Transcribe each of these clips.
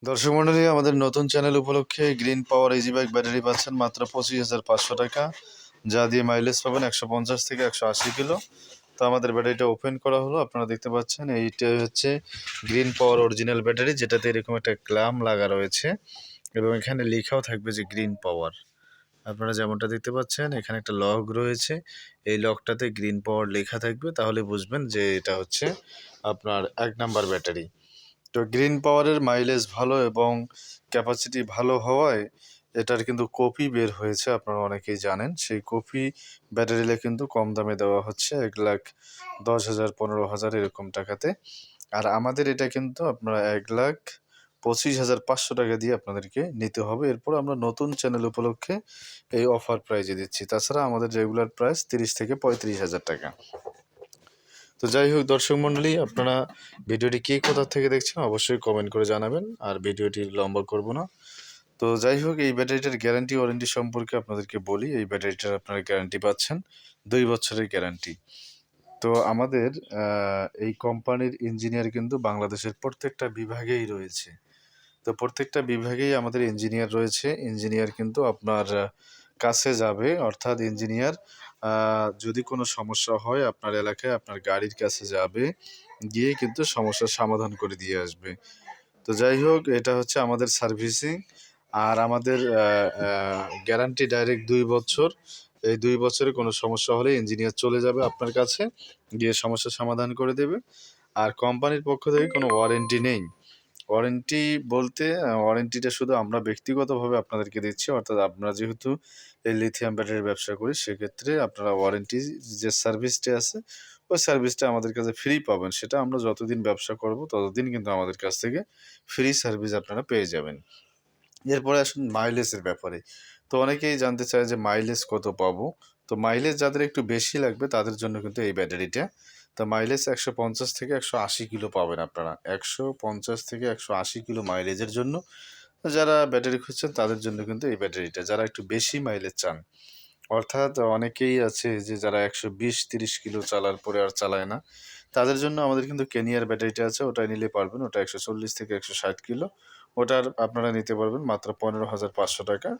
দর্শক মন্ডলী, আমাদের নতুন চ্যানেল উপলক্ষে গ্রিন পাওয়ার ইজি বাইক ব্যাটারি পাচ্ছেন মাত্র 25,500 টাকা, যা দিয়ে মাইলেজ পাবেন 150 থেকে 180 কিলো। তো আমাদের ব্যাটারিটা ওপেন করা হলো, আপনারা দেখতে পাচ্ছেন এইটা হচ্ছে গ্রিন পাওয়ার অরিজিনাল ব্যাটারি, যেটাতে এরকম একটা ক্লাম লাগা রয়েছে এবং এখানে লেখাও থাকবে যে গ্রিন পাওয়ার। আপনারা যেমনটা দেখতে পাচ্ছেন এখানে একটা লক রয়েছে, এই লকটাতে গ্রিন পাওয়ার লেখা থাকবে, তাহলে বুঝবেন যে এটা হচ্ছে আপনার 1 নাম্বার ব্যাটারি। তো গ্রিন পাওয়ারের মাইলেজ ভালো এবং ক্যাপাসিটি ভালো হওয়ায় এটার কিন্তু কপি বের হয়েছে, আপনারা অনেকেই জানেন। সেই কপি ব্যাটারিলে কিন্তু কম দামে দেওয়া হচ্ছে 1,10,000 15,000 এরকম টাকাতে। আর আমাদের এটা কিন্তু আপনারা 1,25,500 টাকা দিয়ে আপনাদেরকে নিতে হবে। এরপর আমরা নতুন চ্যানেল উপলক্ষে এই অফার প্রাইজে দিচ্ছি। তাছাড়া আমাদের রেগুলার প্রাইস 30 থেকে 35,000 টাকা। তো যাই হোক দর্শক মণ্ডলী, আপনারা ভিডিওটি কে কোথা থেকে দেখছেন অবশ্যই কমেন্ট করে জানাবেন, আর ভিডিওটি লম্বা করব না। তো যাই হোক, এই ব্যাটারিটার গ্যারান্টি ওয়ারেন্টি সম্পর্কে আপনাদেরকে বলি। এই ব্যাটারিটার আপনারা গ্যারান্টি পাচ্ছেন 2 বছরের গ্যারান্টি। তো আমাদের এই কোম্পানির ইঞ্জিনিয়ার কিন্তু বাংলাদেশের প্রত্যেকটা বিভাগেই রয়েছে। তো প্রত্যেকটা বিভাগেই আমাদের ইঞ্জিনিয়ার রয়েছে। ইঞ্জিনিয়ার কিন্তু আপনার কাছে যাবে, অর্থাৎ ইঞ্জিনিয়ার যদি কোনো সমস্যা হয় আপনার এলাকায় আপনার গাড়ির কাছে যাবে, গিয়ে কিন্তু সমস্যার সমাধান করে দিয়ে আসবে। তো যাই হোক, এটা হচ্ছে আমাদের সার্ভিসিং। আর আমাদের গ্যারান্টি ডাইরেক্ট 2 বছর। এই 2 বছরে কোনো সমস্যা হলে ইঞ্জিনিয়ার চলে যাবে আপনার কাছে, গিয়ে সমস্যার সমাধান করে দেবে। আর কোম্পানির পক্ষ থেকে কোনো ওয়ারেন্টি নেই। ওয়ারেন্টি বলতে ওয়ারেন্টিটা শুধু আমরা ব্যক্তিগতভাবে আপনাদেরকে দিচ্ছি, অর্থাৎ আমরা যেহেতু এই লিথিয়াম ব্যাটারির ব্যবসা করি, সেক্ষেত্রে আপনারা ওয়ারেন্টি যে সার্ভিসটা আছে ওই সার্ভিসটা আমাদের কাছে ফ্রি পাবেন। সেটা আমরা যতদিন ব্যবসা করব ততদিন কিন্তু আমাদের কাছ থেকে ফ্রি সার্ভিস আপনারা পেয়ে যাবেন। এরপরে আসুন মাইলেজের ব্যাপারে। তো অনেকেই জানতে চায় যে মাইলেজ কত পাবো। তো মাইলেজ যাদের একটু বেশি লাগবে তাদের জন্য কিন্তু এই ব্যাটারিটা। তো মাইলেজ 150 থেকে 180 কিলো পাবেন আপনারা। 150 থেকে 180 কিলো মাইলেজের জন্য যারা ব্যাটারি খুঁজছেন তাদের জন্য কিন্তু এই ব্যাটারিটা। যারা একটু বেশি মাইলেজ চান, অর্থাৎ অনেকেই আছে যে যারা 120-30 কিলো চালার পরে আর চালায় না, তাদের জন্য আমাদের কিন্তু কেনিয়ার ব্যাটারিটা আছে, ওটা নিলে পারবেন। ওটা 140 থেকে 160 কিলো। ওটার আপনারা নিতে পারবেন মাত্র 15,500 টাকা।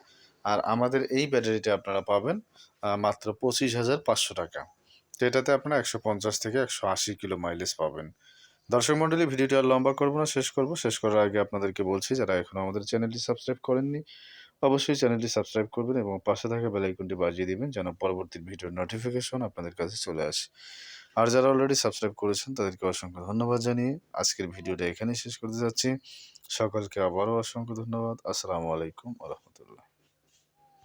আর আমাদের এই ব্যাটারিটা আপনারা পাবেন মাত্র 25,500 টাকা। তো এটাতে আপনারা 150 থেকে 180 কিলো মাইলেজ পাবেন। দর্শক মণ্ডলী, ভিডিওটি আর লম্বা করব না, শেষ করব। শেষ করার আগে আপনাদেরকে বলছি, যারা এখনও আমাদের চ্যানেলটি সাবস্ক্রাইব করেননি অবশ্যই চ্যানেলটি সাবস্ক্রাইব করবেন এবং পাশে থাকা বেল আইকনটি বাজিয়ে দিবেন, যেন পরবর্তী ভিডিওর নোটিফিকেশন আপনাদের কাছে চলে আসে। আর যারা অলরেডি সাবস্ক্রাইব করেছেন তাদেরকে অসংখ্য ধন্যবাদ জানিয়ে আজকের ভিডিওটা এখানেই শেষ করতে যাচ্ছি। সকলকে আবারও অসংখ্য ধন্যবাদ। আসসালামু আলাইকুম ওয়া রাহমাতুল্লাহ।